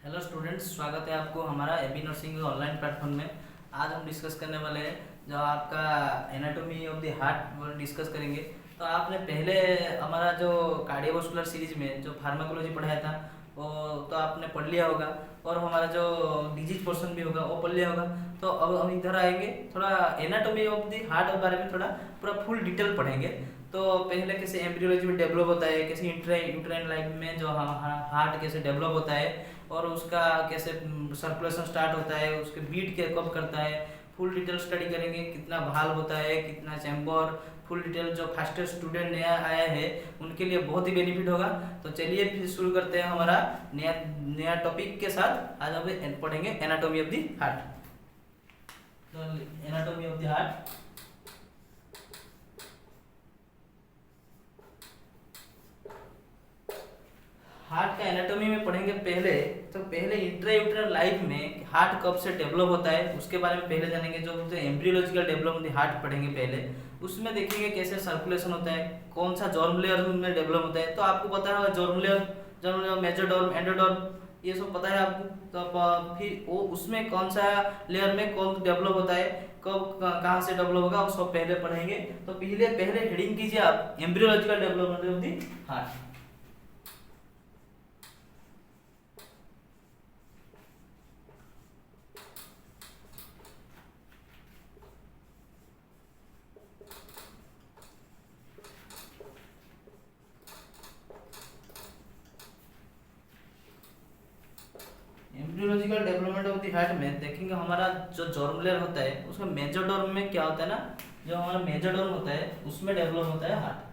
Hello students, स्वागत है आपको हमारा एबी नर्सिंग ऑनलाइन प्लेटफॉर्म में। आज हम डिस्कस करने वाले हैं जो आपका anatomy of the heart discuss करेंगे। तो आपने पहले हमारा जो कार्डियोवास्कुलर सीरीज में जो फार्माकोलॉजी पढ़ाया था वो तो आपने पढ़ लिया होगा, और हमारा जो डिजीज पोर्शन भी होगा वो पढ़ लिया होगा। तो अब हम इधर आएंगे, थोड़ा एनाटॉमी ऑफ द हार्ट के बारे में थोड़ा पूरा फुल डिटेल पढ़ेंगे। तो पहले कैसे एम्ब्रियोलॉजी में डेवलप होता है, कैसे यूट्राइन लाइफ में जो हार्ट कैसे डेवलप होता है, और उसका कैसे सर्कुलेशन स्टार्ट होता है, उसके बीट के कब करता है, फुल डिटेल स्टडी करेंगे। कितना भाल होता है, कितना चैम्बर, फुल डिटेल। जो फर्स्ट स्टूडेंट नया आया है उनके लिए बहुत ही बेनिफिट होगा। तो चलिए फिर शुरू करते हैं हमारा नया नया टॉपिक के साथ। आज हम पढ़ेंगे एनाटॉमी ऑफ द हार्ट। तो anatomy of the heart, heart का एनाटॉमी में पढ़ेंगे पहले। तो पहले इंट्रायूटेरल लाइफ में हार्ट कब से डेवलप होता है उसके बारे में पहले जानेंगे। जो एम्ब्रियोलॉजिकल डेवलपमेंट हार्ट पढ़ेंगे पहले, उसमें देखेंगे कैसे सर्कुलेशन होता है, कौन सा जॉर्म लेयर में डेवलप होता है। तो आपको पता है जॉर्म लेयर, मेजर डॉर्म, एंडोडॉर्म, ये सब पता है आपको। तो फिर वो उसमें कौन सा लेयर में कौन डेवलप होता है, कब कहाँ से डेवलप होगा, वो सब पहले पढ़ेंगे। तो पहले हेडिंग कीजिए आप embryological development of the heart. Embryological development of the heart में देखेंगे हमारा जो जॉर्म लेयर होता है उसमें मेजर डॉर्म में क्या होता है ना, जो हमारा मेजर डॉर्म होता है उसमें डेवलप होता है हार्ट।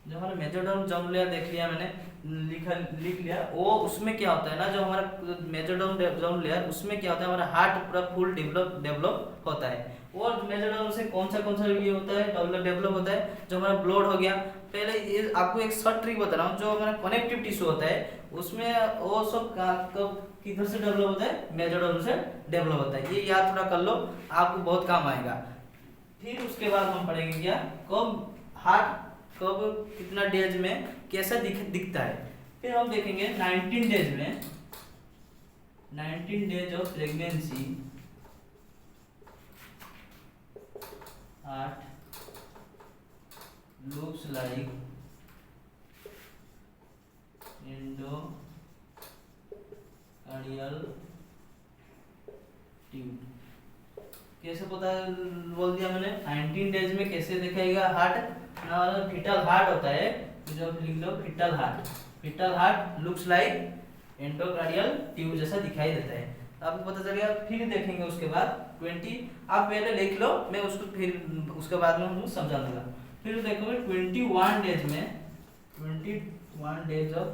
जो हमारा मेजर डॉर्म जॉर्म लेयर देख लिया मैंने, लिख लिया। वो उसमें क्या होता है ना, जो हमारा मेजर डॉर्म जॉर्म लेयर उसमें क्या होता है, हमारा हार्ट पूरा फुल डेवलप होता है। और मेजर डॉर्म से कौन सा ये होता है डेवलप होता है, जो हमारा ब्लड हो गया। पहले ये आपको एक शॉर्ट ट्रिक बता रहा हूँ। जो हमारा कनेक्टिव टिश्यू होता है उसमें वो सब किधर से डेवलप होता है, मेजर डॉर्म से डेवलप होता है। ये याद थोड़ा कर लो, आपको बहुत काम आएगा। फिर उसके बाद हम पढ़ेंगे क्या, कब हार्ट कब कितना डेज में कैसा दिखता है। फिर हम देखेंगे 19 डेज में, 19 days of pregnancy heart looks like endocardial tube। कैसे पता बोल दिया मैंने, 19 डेज में कैसे दिखाएगा हार्ट। फीटल हार्ट होता है, जो लिख लो foetal heart. Foetal heart looks like endocardial tube जैसा दिखाई देता है, आपको पता चलेगा। फिर देखेंगे उसके बाद 20, आप पहले लिख लो, मैं उसको फिर उसके बाद में हम समझा दूंगा। फिर देखोगे 21 डेज में, 21 days of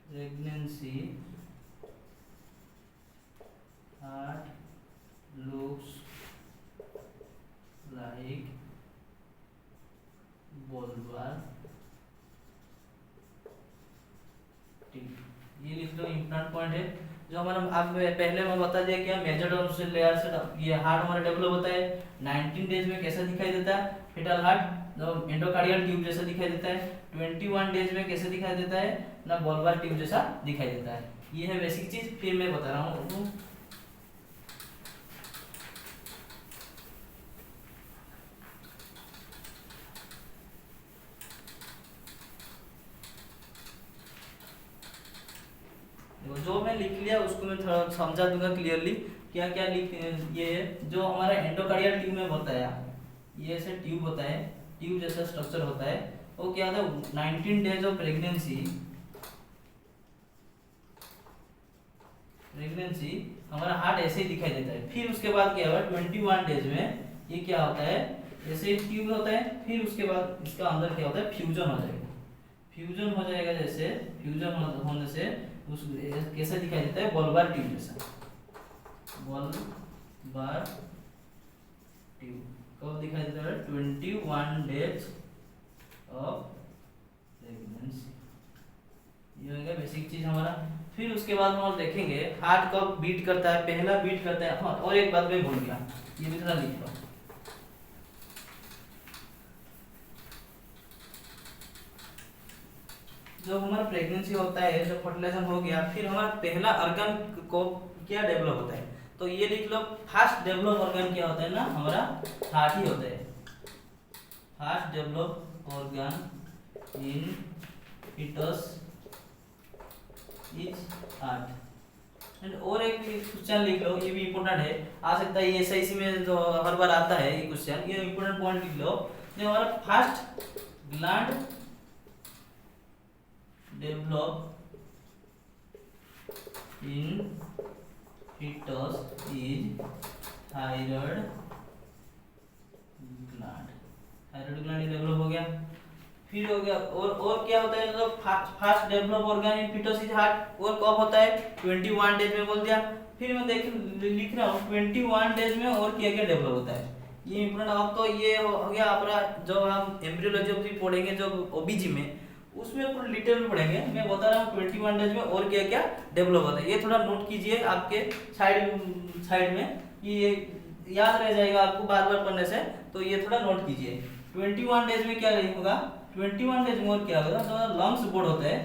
pregnancy heart looks like vulvar tube। ये लिख लो, इंपॉर्टेंट पॉइंट है। जो हमारा आप पहले मैं बता दिया कि मेजर डॉर्म से लेयर से ये हार्ट हमारा डेवलप होता है। 19 डेज में कैसा दिखाई देता है, फीटल हार्ट जो एंडोकार्डियल ट्यूब जैसा दिखाई देता है। 21 डेज में कैसे दिखाई देता है ना, वल्वार ट्यूब जैसा दिखाई देता है। ये है बेसिक चीज। फिर मैं बता रहा हूँ जो मैं लिख लिया उसको मैं थोड़ा समझा दूंगा क्लियरली क्या क्या लिख। ये जो हमारा एंडोकार्डियल ट्यूब में बताया, ये ऐसे ट्यूब होता है, ट्यूब जैसा स्ट्रक्चर होता है। वो क्या होता है, 19 डेज ऑफ प्रेगनेंसी हमारा हार्ट ऐसे ही दिखाई देता है। फिर उसके बाद क्या होगा, 21 डेज में ये क्या होता है, ऐसे ट्यूब होता है। फिर उसके बाद इसका अंदर क्या होता है, फ्यूजन हो जाएगा। फ्यूजन हो जाएगा, जैसे फ्यूजन होने से उस कैसा दिखाई देता है, वल्वार ट्यूब जैसा। वल्वार ट्यूब कब दिखाई देता है, 21 डेज ऑफ प्रेगनेंसी। ये हो गया बेसिक चीज हमारा। फिर उसके बाद हम और देखेंगे हार्ट कब बीट करता है, पहला बीट करता है। हाँ, और एक बात मैं भूल गया, ये भी थोड़ा लिख लो। जब हमारा प्रेगनेंसी होता है, जब फर्टिलाइजेशन हो गया, फिर हमारा पहला ऑर्गन को क्या डेवलप होता है, तो ये लिख लो, फर्स्ट डेवलप ऑर्गन क्या होता है ना, हमारा हार्ट ही होता है। First develop organ in foetus is heart. And और एक क्वेश्चन लिख लो, ये भी इम्पोर्टेंट है, आ सकता है ये एसआईसी में जो हर बार आता है ये क्वेश्चन, ये इम्पोर्टेंट पॉइंट लिख लो। जो हमारा first gland develop in foetus is thyroid gland. Thyroid gland develop हो गया। फिर हो गया और क्या होता है, मतलब first develop organ in foetus is heart, और कब होता है, 21 डेज में बोल दिया। फिर मैं देख लिख रहा हूँ 21 डेज में और क्या क्या डेवलप होता है, ये इम्पोर्टेंट। अब तो ये हो गया अपना, जो हम एम्ब्रियोलॉजी पढ़ेंगे जो ओबीजी में, उसमें पूरा डिटेल में पढ़ेंगे। मैं बता रहा हूँ 21 डेज में और क्या क्या डेवलप होता है, ये थोड़ा नोट कीजिए आपके साइड में, कि ये याद रह जाएगा आपको बार बार पढ़ने से, तो ये थोड़ा नोट कीजिए। 21 डेज में क्या होगा, 21 डेज में और क्या होगा, तो लंग्स बोर्ड होता है,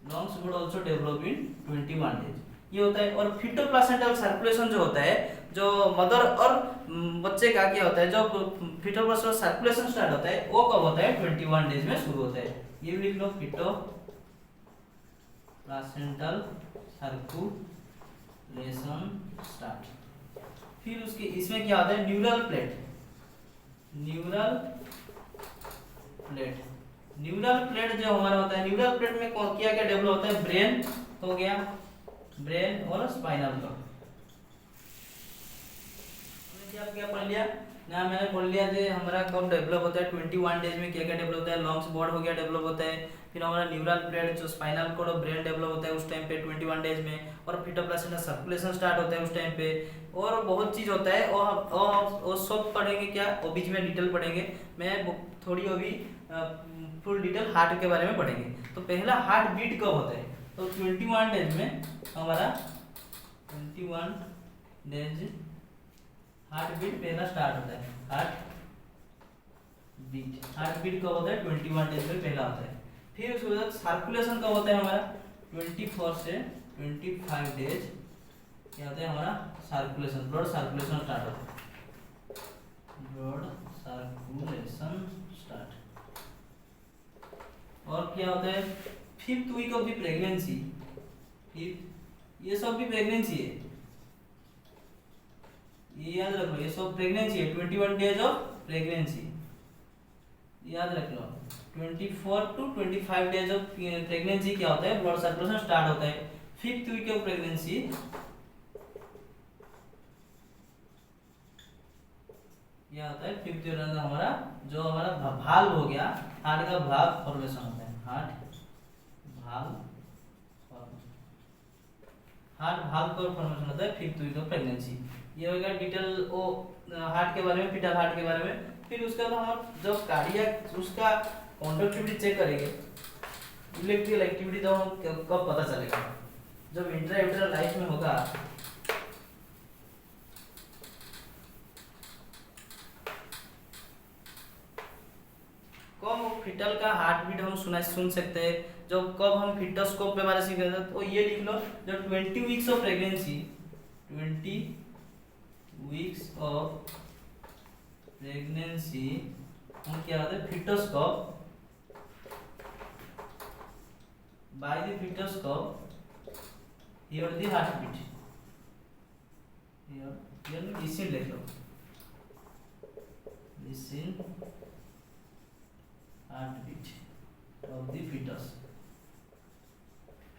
lungs board also develop in 21 days, ये होता है। और फीटोप्लासेंटल सर्कुलेशन जो होता है, जो मदर और बच्चे का क्या होता है, जो फीटोप्लासेंटल सर्कुलेशन स्टार्ट होता है, वो कब होता है, 21 डेज में शुरू होता है। ये भी लिख लो, फीटोप्लासेंटल सर्कुलेशन स्टार्ट। फिर उसके इसमें क्या होता है, न्यूरल प्लेट। न्यूरल प्लेट जो हमारा होता है, न्यूरल प्लेट में क्या क्या डेवलप होता है, ब्रेन हो गया, ब्रेन और स्पाइनल कॉर्ड। क्या पढ़ लिया ना, मैंने पढ़ लिया जो हमारा कब डेवलप होता है, 21 डेज में क्या क्या डेवलप होता है, लंग्स बोर्ड हो गया डेवलप होता है। फिर हमारा न्यूरल प्लेट जो स्पाइनल कॉर्ड और ब्रेन डेवलप होता है उस टाइम पे 21 डेज में, और फीटोप्लासेंटा सर्कुलेशन स्टार्ट होता है उस टाइम पे, और बहुत चीज होता है। और सब पढ़ेंगे क्या, ओबीजी में डिटेल पढ़ेंगे। मैं थोड़ी अभी फुल डिटेल हार्ट के बारे में पढ़ेंगे। तो पहला हार्ट बीट कब होता है, तो 21 डेज में हमारा 21 डेज हार्ट बीट पहला स्टार्ट होता है। हार्ट बीट कब होता है, 21 डेज में पहला होता है। फिर उसके बाद सर्कुलेशन कब होता है हमारा, 24 से 25 डेज क्या होता है हमारा सर्कुलेशन, ब्लड सर्कुलेशन स्टार्ट होता है, ब्लड सर्कुलेशन स्टार्ट। और क्या होता है, 5th week of the pregnancy, ये सब भी प्रेगनेंसी है, ये याद रख लो, ये सब प्रेगनेंसी है, 21 डेज ऑफ प्रेगनेंसी याद रख लो। 24 to 25 डेज ऑफ प्रेगनेंसी क्या होता है, ब्लड सर्कुलेशन स्टार्ट होता है। 5th वीक ऑफ प्रेगनेंसी क्या होता है, 5th वीक में हमारा जो हमारा भाल्व हो गया, हार्ट का भाल्व फॉर्मेशन होता है, हार्ट भाल्व का फॉर्मेशन होता है 5th वीक ऑफ प्रेगनेंसी। ये हो गया डिटेल वो हार्ट के बारे में, फीटल हार्ट के बारे में। फिर उसके बाद हम जब कार्डियक उसका कंडक्टिविटी चेक करेंगे, इलेक्ट्रिकल एक्टिविटी तो हम कब पता चलेगा, जब इंट्रायूटेरल लाइफ में होगा। कब फीटल का हार्ट बीट हम सुन सकते हैं, जब कब हम फीटोस्कोप के बारे में सीखेंगे, तो ये लिख लो, जब 20 weeks of pregnancy, 20 weeks of pregnancy हम क्या होता है, fetoscope, by the fetoscope hear the heart beat, hear listen लिख लो, listen heart beat of the foetus.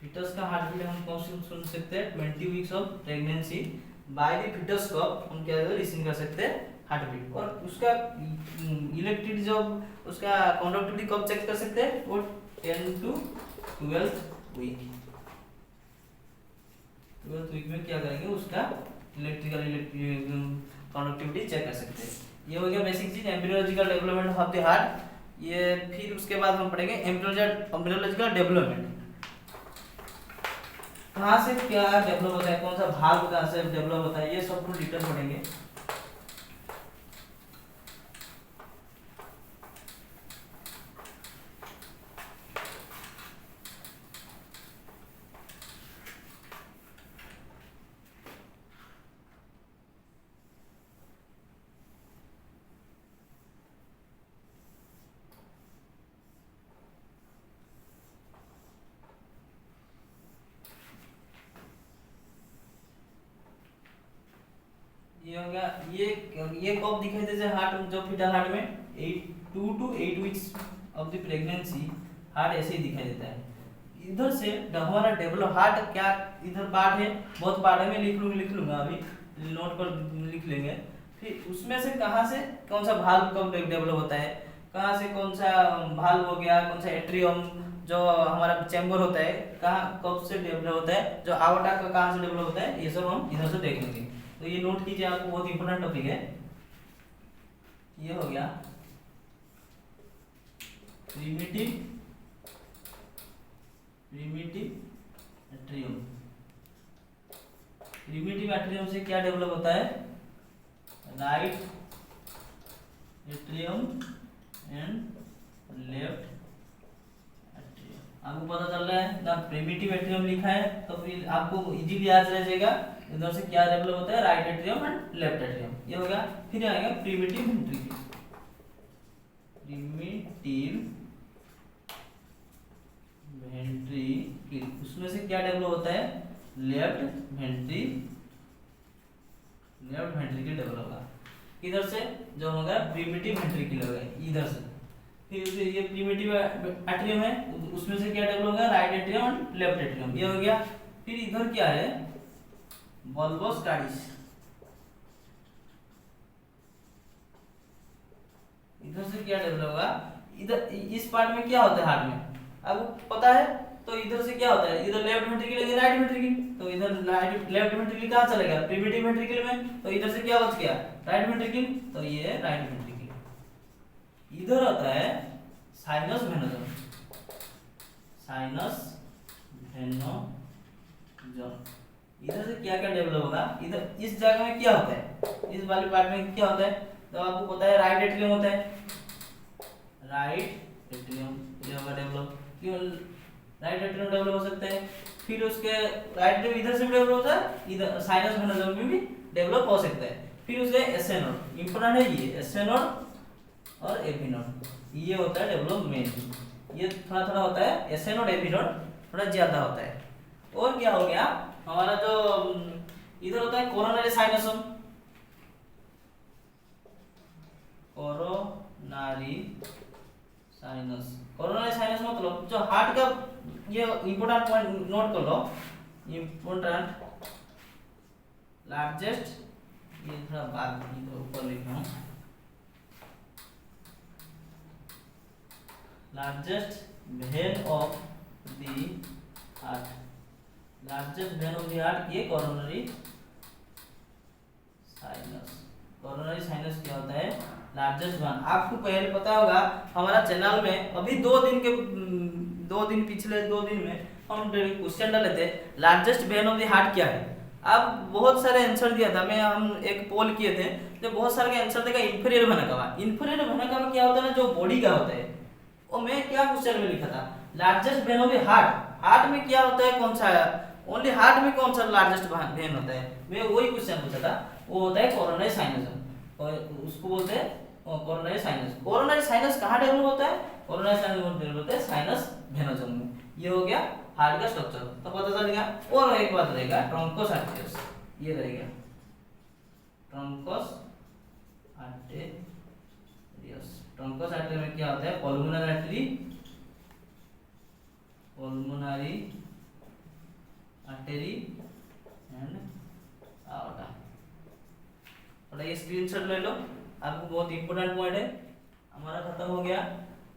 Foetus का हार्ट बीट हम कौन से सुन सकते हैं, 20 weeks of pregnancy, by the fetoscope हम क्या लिसन कर सकते हैं, हार्ट बीट। और उसका इलेक्ट्रिक जब उसका कंडक्टिविटी कब चेक कर सकते हैं, वो 10 to 12th week, 12th week में क्या करेंगे, उसका इलेक्ट्रिकल कंडक्टिविटी चेक कर सकते हैं। ये हो गया बेसिक चीज, embryological development of the heart. ये फिर उसके बाद हम पढ़ेंगे एम्ब्रियोलॉजिकल डेवलपमेंट। कहाँ से क्या डेवलप होता है, कौन सा भाग कहाँ से डेवलप होता है, ये सब कुछ डिटेल पढ़ेंगे। ये हो गया, ये कब दिखाई देते हार्ट, जो फीटल हार्ट में 2 to 8 weeks of the pregnancy heart ऐसे ही दिखाई देता है। इधर से हमारा डेवलप हार्ट क्या, इधर पार्ट है, बहुत पार्ट है, मैं लिख लूंगा अभी, नोट पर लिख लेंगे। फिर उसमें से कहाँ से कौन सा भाग कब डेवलप होता है, कहाँ से कौन सा भाग हो गया, कौन सा एट्रियम जो हमारा चैम्बर होता है कहाँ कब से डेवलप होता है, जो आवर्टा का कहाँ से डेवलप होता है, ये सब हम इधर से देख लेंगे। तो ये नोट कीजिए, आपको बहुत इंपॉर्टेंट टॉपिक है। ये हो गया प्रिमिटिव एट्रियम। प्रिमिटिव एट्रियम से क्या डेवलप होता है, right atrium and left atrium. आपको पता चल रहा है ना, प्रिमिटिव एट्रियम लिखा है तो फिर आपको इजीली याद रह जाएगा इधर से क्या डेवलप होता है, right atrium and left atrium. ये हो गया। फिर आएगा प्रिमिटिव वेंट्रिकल। उसमें से क्या डेवलप होता है, लेफ्ट वेंट्रिकल डेवलप होगा। इधर से जो होगा प्रिमिटिव वेंट्रिकल होगा इधर से। फिर ये प्रिमिटिव एट्रियम है, उसमें से क्या डेवलप होगा, right atrium and left atrium. ये हो गया। फिर इधर क्या है, बल्बस कार्डिस। इधर से क्या डेवलप होगा, इधर इस पार्ट में क्या होता है हार्ट में आपको पता है, तो इधर से क्या होता है, इधर लेफ्ट वेंट्रिकल इधर राइट वेंट्रिकल, तो इधर लेफ्ट वेंट्रिकल कहाँ चलेगा, प्रिमिटिव वेंट्रिकल में, तो इधर से क्या बच गया, राइट वेंट्रिकल, तो ये राइट वेंट्रिकल। इधर होता है साइनस वेनोजम, इधर से क्या क्या डेवलप होगा, इधर इस जगह में क्या होता है, इस वाले पार्ट में क्या होता है, तो आपको पता है राइट एट्रियम होता है, राइट एट्रियम ये होगा डेवलप। क्यों राइट एट्रियम डेवलप हो सकता है, फिर उसके राइट एट्रियम इधर से भी डेवलप होता है, इधर साइनस वेनोजम में भी डेवलप हो सकता है। फिर उसके एसए नोड इंपॉर्टेंट है, ये एसए नोड और एपी नोड, ये होता है डेवलपमेंट। ये थोड़ा थोड़ा होता है, एसए नोड एपी नोड थोड़ा ज्यादा होता है। और क्या हो गया हमारा, जो इधर होता है कोरोनरी साइनसम, कोरोनरी साइनस मतलब जो हार्ट का, ये इंपॉर्टेंट पॉइंट नोट कर लो, इंपॉर्टेंट लार्जेस्ट, ये थोड़ा बाद इधर ऊपर लिखना हूं, largest when of the heart, largest when of the heart, ये कोरोनरी साइनस। कोरोनरी साइनस क्या होता है, लार्जेस्ट वन। आपको पहले पता होगा हमारा चैनल में अभी पिछले दो दिन में हम क्वेश्चन डाले थे, largest when of the heart क्या है। अब बहुत सारे आंसर दिया था, हम एक पोल किए थे, तो बहुत सारे का आंसर देखा इंफीरियर वेना कवा। इंफीरियर वेना कवा क्या होता है ना, जो बॉडी का होता है। और मैं क्या क्वेश्चन में लिखा था, largest when of the heart, heart में क्या होता है, कौन सा, ओनली हार्ट में कौन सा लार्जेस्ट वेन होता है, मैं वही क्वेश्चन पूछा था। वो होता है कोरोनरी साइनस, और उसको बोलते हैं कोरोनरी साइनस। कोरोनरी साइनस कहाँ डेवलप होता है, कोरोनरी साइनस डेवलप होता है साइनस वेनोजम में। ये हो गया हार्ट का स्ट्रक्चर, तो पता चल गया। और एक बात रहेगा ट्रंकोस आर्टेरियस, ये रहेगा ट्रंकोस आर्टेरियस। ट्रंकोस आर्टेरी में क्या होता है, पल्मोनरी आर्टेरी एंड आर्टा। और ये स्क्रीनशॉट ले लो, आपको बहुत इंपॉर्टेंट पॉइंट है। हमारा खत्म हो गया,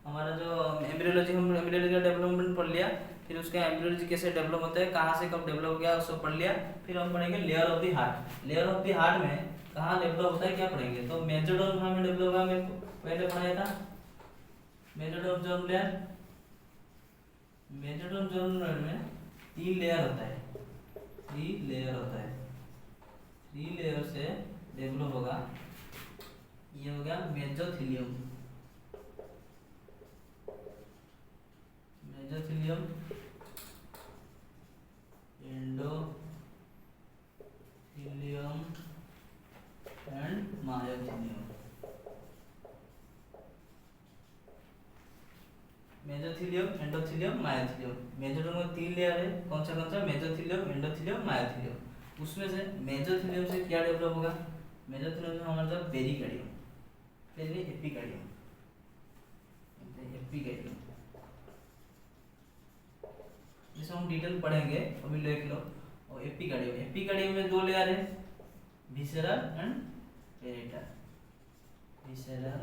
हमारा जो एम्ब्रियोलॉजी, हम एम्ब्रियोलॉजी का डेवलपमेंट पढ़ लिया, फिर उसका एम्ब्रियोलॉजी कैसे डेवलप होता है, कहाँ से कब डेवलप हो गया उसको पढ़ लिया। फिर हम पढ़ेंगे layer of the heart. Layer of the heart में कहाँ डेवलप होता है क्या पढ़ेंगे, तो मेजोडर्म में डेवलप होगा, मैं पहले पढ़ाया था मेसोडर्म लेयर, मेसोडर्म लेयर में 3 लेयर होता है, 3 लेयर होता है, 3 लेयर से डेवलप होगा। ये हो गया मेसोथीलियम, मेसोथीलियम, एंडोथीलियम एंड मायोथीलियम। मेसोथीलियम, एंडोथीलियम, मायोथीलियम। मेसोडर्म में 3 लेयर है, कौन सा मेसोथीलियम, एंडोथीलियम, मायोथीलियम। उसमें से मेसोथीलियम से क्या डेवलप होगा? मेसोथीलियम में हमारे पास पेरिकार्डियम, पहले एपिकार्डियम, एपिकार्डियम जिसे हम डिटेल पढ़ेंगे, अभी लिख लो। और एपिकार्डियम, एपिकार्डियम में 2 लेयर है, visceral and parietal, visceral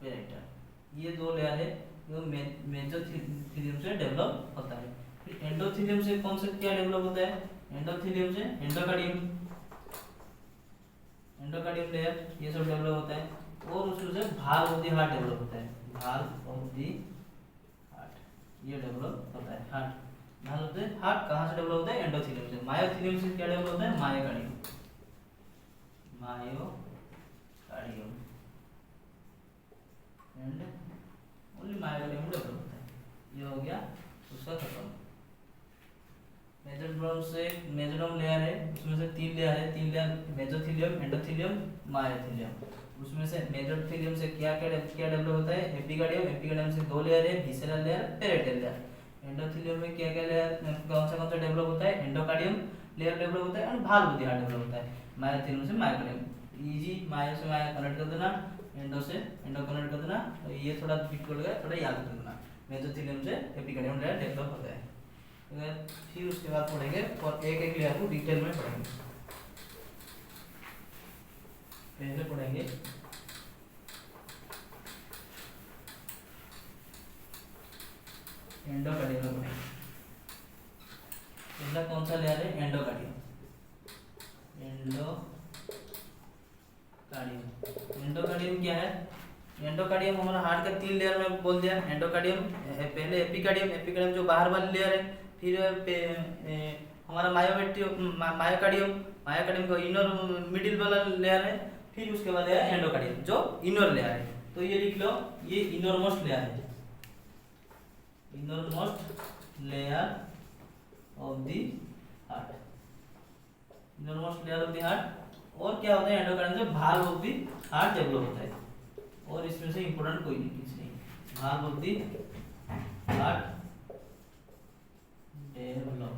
parietal, ये 2 लेयर है जो मेसोथीलियम से डेवलप होता है। फिर एंडोथीलियम से कौन सा क्या डेवलप होता है? एंडोथीलियम से एंडोकार्डियम, एंडोकार्डियम लेयर, ये सब डेवलप होता है। और उसमें से valve of the heart develop होता है, भाल्व ऑफ द हार्ट, ये डेवलप होता है। Heart, valve of the heart कहाँ से डेवलप होता है? एंडोथीलियम से। मायोथीलियम से क्या डेवलप होता है? Myocardium, myocardium and only myocardium develop होता है। ये हो गया उसका खत्म। मेसोडर्म से, मेसोडर्म लेयर है, उसमें से 3 लेयर है, 3 लेयर मेसोथीलियम, एंडोथीलियम, मायोथीलियम। उसमें से मेसोथीलियम से क्या क्या डेवलप होता है? एपिकार्डियम, एपिकार्डियम से 2 लेयर है, visceral layer, parietal layer. Endothelium में क्या क्या लेयर, कौन सा डेवलप होता है? एंडोकार्डियम लेयर डेवलप होता है और valve of the heart develop होता है। मायोथीलियम से मायोकार्डियम, इजी, मायो से मायो कनेक्ट कर देना, एंडो से एंडो कनेक्ट कर देना, तो ये थोड़ा फिट कर गया, थोड़ा याद कर देना। मेसोथीलियम से एपिकार्डियम लेयर डेवलप होता है। फिर उसके बाद पढ़ेंगे और एक एक लेयर को डिटेल में पढ़ेंगे। पहले पढ़ेंगे एंडोकार्डियम में पढ़ेंगे। पहला कौन सा लेयर है? एंडोकार्डियम, एंडोकार्डियम, एंडोकार्डियम क्या है? एंडोकार्डियम हमारा हार्ट का 3 लेयर में बोल दिया। एंडोकार्डियम, पहले एपिकार्डियम, एपिकार्डियम जो बाहर वाली लेयर है, फिर हमारा मायोकार्डियम, मायोकार्डियम का इनर मिडिल वाला लेयर है, फिर उसके बाद है एंडोकार्डियम जो इनर लेयर है। तो ये लिख लो, ये इनर मोस्ट लेयर है, inner most layer of the heart, inner most layer of the heart. और क्या होता है? एंडोकार्डियम से valve of the heart develop होता है। और इसमें से इंपॉर्टेंट कोई नहीं, कुछ नहीं, valve of the heart develop,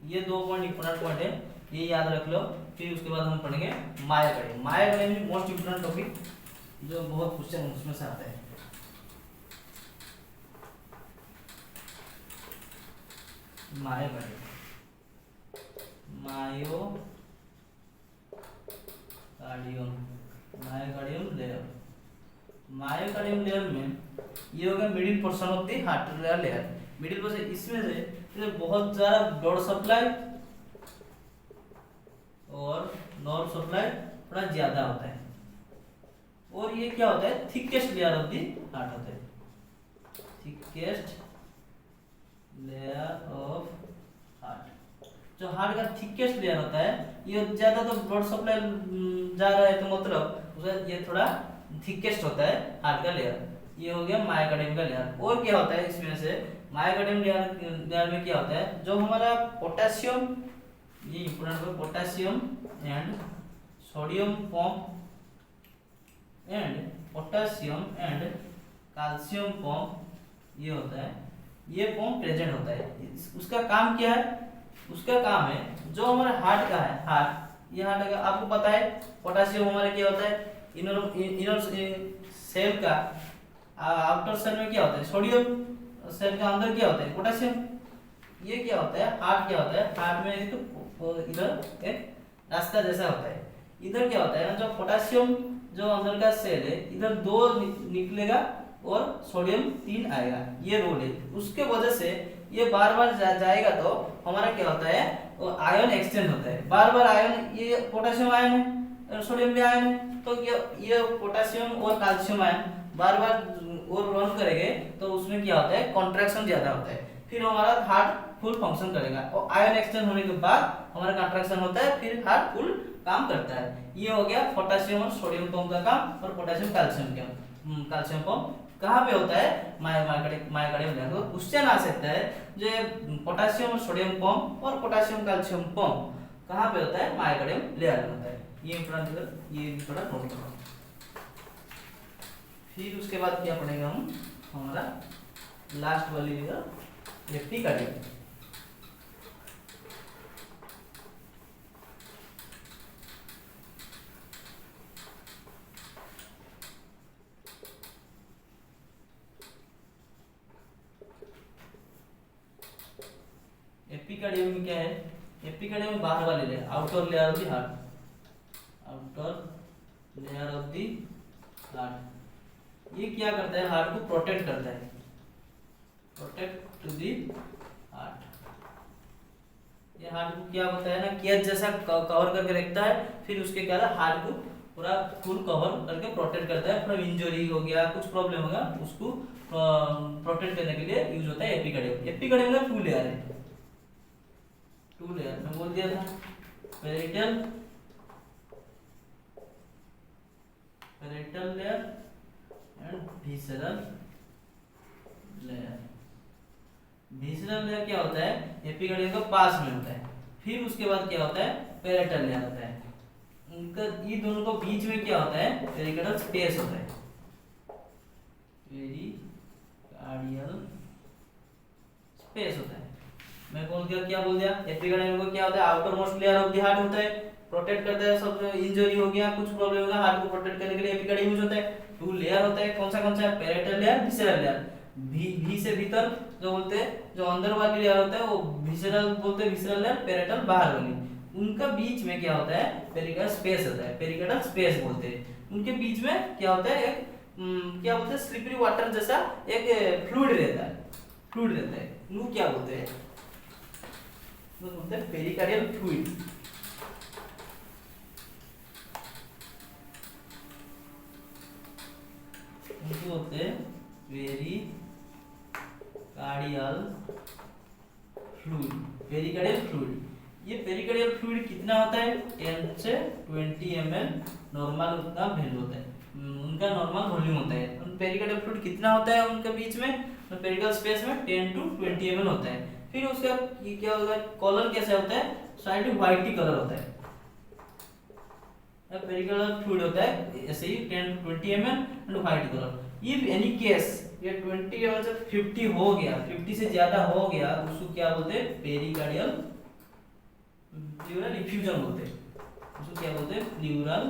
ये 2 पॉइंट इंपॉर्टेंट पॉइंट है, ये याद रख लो। फिर उसके बाद हम पढ़ेंगे myocardium. Myocardium most important topic जो बहुत क्वेश्चन उसमें से आता है। Myocardium, myocardium, myocardium layer, myocardium layer में ये हो गया middle portion of the heart layer, middle portion. इसमें से बहुत ज्यादा ब्लड सप्लाई और नर्व सप्लाई थोड़ा ज्यादा होता है। और ये क्या होता है? Thickest layer of the heart होता है, थिकेस्ट लेयर ऑफ हार्ट। जो हार्ट का थिकेस्ट लेयर होता है, ये ज्यादा तो ब्लड सप्लाई जा रहा है, तो मतलब उसका ये थोड़ा थिकेस्ट होता है हार्ट का लेयर। ये हो गया मायोकार्डियम का लेयर। और क्या होता है इसमें से? मायोकार्डियम लेयर में क्या होता है? जो हमारा पोटेशियम, ये इंपॉर्टेंट है, potassium and sodium pump and potassium and calcium pump, ये होता है, ये पंप प्रेजेंट होता है। उसका काम क्या है? उसका काम है जो हमारे हार्ट का है, हार्ट, ये हार्ट का आपको पता है। पोटेशियम हमारे क्या होता है? इनर सेल का आउटर सेल में क्या होता है? सोडियम, सेल के अंदर क्या होता है? पोटेशियम। ये क्या होता है? हार्ट क्या होता है? हार्ट में एक तो इधर एक रास्ता जैसा होता है, इधर क्या होता है ना, जो पोटेशियम जो अंदर का सेल है, इधर 2 निकलेगा और सोडियम 3 आएगा, ये रोल है। उसके वजह से ये बार बार जाएगा तो हमारा क्या होता है? आयन एक्सचेंज होता है, बार बार आयन, ये पोटेशियम आयन है, सोडियम भी आयन है, तो ये पोटेशियम और कैल्शियम आयन बार बार और रन करेंगे तो उसमें क्या होता है, कॉन्ट्रैक्शन ज्यादा होता है, फिर हमारा हार्ट फुल फंक्शन करेगा, और आयन एक्सचेंज होने के बाद हमारा कंट्रैक्शन होता है, फिर हार्ट फुल काम करता है। ये हो गया पोटेशियम और सोडियम पंप का काम, और पोटेशियम कैल्शियम का कैल्शियम पंप कहाँ पे होता है, मायोकार्डियम ग्लैंड। तो क्वेश्चन आ सकता है जो पोटेशियम और सोडियम पंप और पोटेशियम कैल्शियम पंप कहाँ पे होता है, मायोकार्डियम लेयर में होता है। ये इंपॉर्टेंट, ये थोड़ा नोट करो। फिर उसके बाद क्या पढ़ेगा हम, हमारा लास्ट वाली जगह एपिकार्डियम। एपिकार्डियम में क्या है, एपिकार्डियम में बाहर वाली layer, outer layer of the heart, outer layer of the heart. ये क्या करता है, हार्ट को प्रोटेक्ट करता है, प्रोटेक्ट टू दी हार्ट। ये हार्ट को क्या होता है ना, केज जैसा कवर करके रखता है, फिर उसके क्या है, हार्ट को पूरा फुल कवर करके प्रोटेक्ट करता है। फिर इंजरी हो गया, कुछ प्रॉब्लम होगा, उसको प्रोटेक्ट करने के लिए यूज होता है एपिकार्डियम। एपिकार्डियम का 2 लेयर है, 2 लेयर मैं बोल दिया था, parietal layer and visceral layer. Visceral layer क्या होता है, एपिकार्डियम का पास में होता है। फिर उसके बाद क्या होता है, पेरिटल लेयर होता है। उनका ये दोनों को बीच में क्या होता है, पेरिकार्डियल स्पेस होता है, पेरिकार्डियल स्पेस होता है। मैं बोल दिया, क्या बोल दिया, एपिकार्डियम को क्या होता है, outer most layer of the heart होता है, प्रोटेक्ट करता है, सब इंजरी हो गया, कुछ प्रॉब्लम होगा, हार्ट को प्रोटेक्ट करने के लिए एपिकार्डियम यूज होता है। 2 लेयर होता है, कौन सा है, पेरिटल लेयर, विसरल लेयर। भी से भीतर जो बोलते हैं, जो अंदर वाली लेयर होता है वो विसरल बोलते हैं, विसरल लेयर, पेरिटल बाहर वाली। उनका बीच में क्या होता है, पेरिकार्डियल स्पेस होता है, पेरिकार्डियल स्पेस बोलते हैं। उनके बीच में क्या होता है, एक क्या बोलते हैं, स्लिपरी वाटर जैसा एक फ्लूइड रहता है, फ्लूइड रहता है, वो क्या बोलते हैं, वो बोलते हैं पेरिकार्डियल फ्लूइड। उनको बोलते हैं पेरिकार्डियल फ्लूइड, पेरिकार्डियल फ्लूइड। ये पेरिकार्डियल फ्लूइड कितना होता है, 10 से 20 ml नॉर्मल उनका वैल्यू होता है, उनका नॉर्मल वॉल्यूम होता है। पेरिकार्डियल फ्लूइड कितना होता है उनके बीच में, पेरिकार्डियल स्पेस में 10 to 20 ml होता है। फिर उसका ये क्या होता है, कलर कैसे होता है, साइड व्हाइट कलर होता है, पेरिकार्डियल फ्लूइड होता है ऐसे ही 10 to 20 ml and white colour. If any case ये 20 ml से 50 हो गया, 50 से ज्यादा हो गया, उसको क्या बोलते हैं, पेरिकार्डियल प्लूरल इफ्यूजन बोलते हैं, उसको क्या बोलते हैं, प्लूरल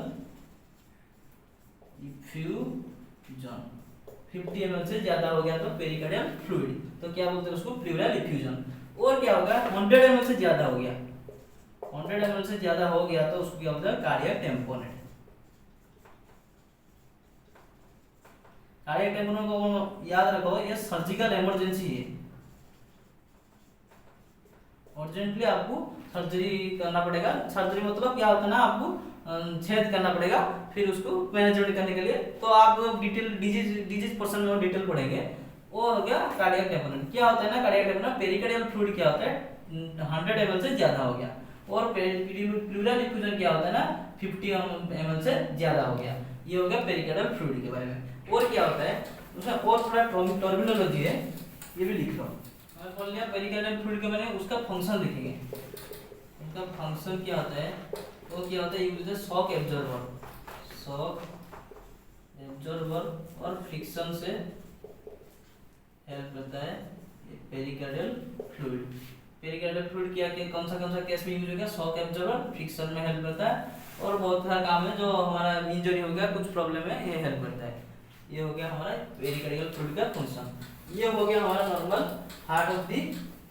इफ्यूजन। 50 ml से ज्यादा हो गया तो पेरिकार्डियल फ्लूइड, तो क्या बोलते हैं उसको, प्लूरल इफ्यूजन। और क्या होगा, 100 ml से ज्यादा हो गया, 100 ml से ज्यादा हो गया तो उसको क्या बोलते हैं, कार्डियक टेम्पोनेट। कार्डियक टेम्पोनेट को याद रखो, ये सर्जिकल इमरजेंसी है, अर्जेंटली आपको सर्जरी करना पड़ेगा। सर्जरी मतलब क्या होता है ना, आपको छेद करना पड़ेगा, फिर उसको मैनेजमेंट करने के लिए। तो आप डिटेल डिजीज पोर्शन में डिटेल पढ़ेंगे। वो हो गया कार्डियक टेम्पोनेट। क्या होता है ना, कार्डियक टेम्पोनेट, पेरिकार्डियल फ्लूइड क्या होता है, 100 ml से ज्यादा हो गया, और प्लूरल इफ्यूजन क्या होता है ना, 50 ml से ज्यादा हो गया। ये हो गया पेरिकार्डियल फ्लूइड के बारे में। और क्या होता है उसमें, और थोड़ा टर्मिनोलॉजी है, ये भी लिख लो। मैं बोल लिया पेरिकार्डियल फ्लूइड के बारे में, उसका फंक्शन लिखेंगे। उनका फंक्शन क्या होता है, वो क्या होता है, use shock absorber, shock absorber और फ्रिक्शन से हेल्प करता है पेरिकार्डियल फ्लूइड। पेरिकार्डियल फ्लूइड क्या कौन सा केस में यूज होगा, शॉक एब्जॉर्बर, फ्रिक्शन में हेल्प करता है, और बहुत सारा काम है जो हमारा इंजरी हो गया, कुछ प्रॉब्लम है, ये हेल्प करता है। ये हो गया हमारा पेरिकार्डियल फ्लूइड का फंक्शन। ये हो गया हमारा नॉर्मल हार्ट ऑफ दी,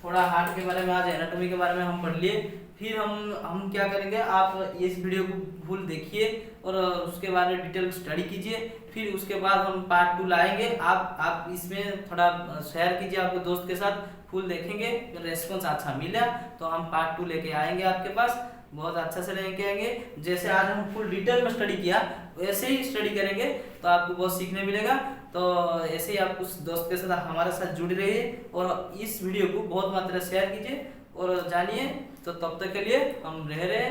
थोड़ा हार्ट के बारे में, आज एनाटॉमी के बारे में हम पढ़ लिए। फिर हम क्या करेंगे, आप इस वीडियो को फुल देखिए और उसके बारे में डिटेल स्टडी कीजिए। फिर उसके बाद हम पार्ट 2 लाएंगे। आप इसमें थोड़ा शेयर कीजिए आपके दोस्त के साथ, फुल देखेंगे, रेस्पॉन्स अच्छा मिला तो हम पार्ट 2 लेके आएंगे आपके पास। बहुत अच्छा से लेके आएंगे। जैसे आज हम फुल डिटेल में स्टडी किया वैसे ही स्टडी करेंगे तो आपको बहुत सीखने मिलेगा। तो ऐसे ही आप उस दोस्त के साथ हमारे साथ जुड़े रहिए और इस वीडियो को बहुत मात्रा शेयर कीजिए और जानिए। तो तब तक के लिए हम रह रहे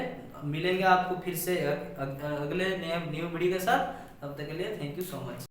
मिलेंगे आपको फिर से अगले न्यू वीडियो के साथ। तब तक के लिए थैंक यू सो मच।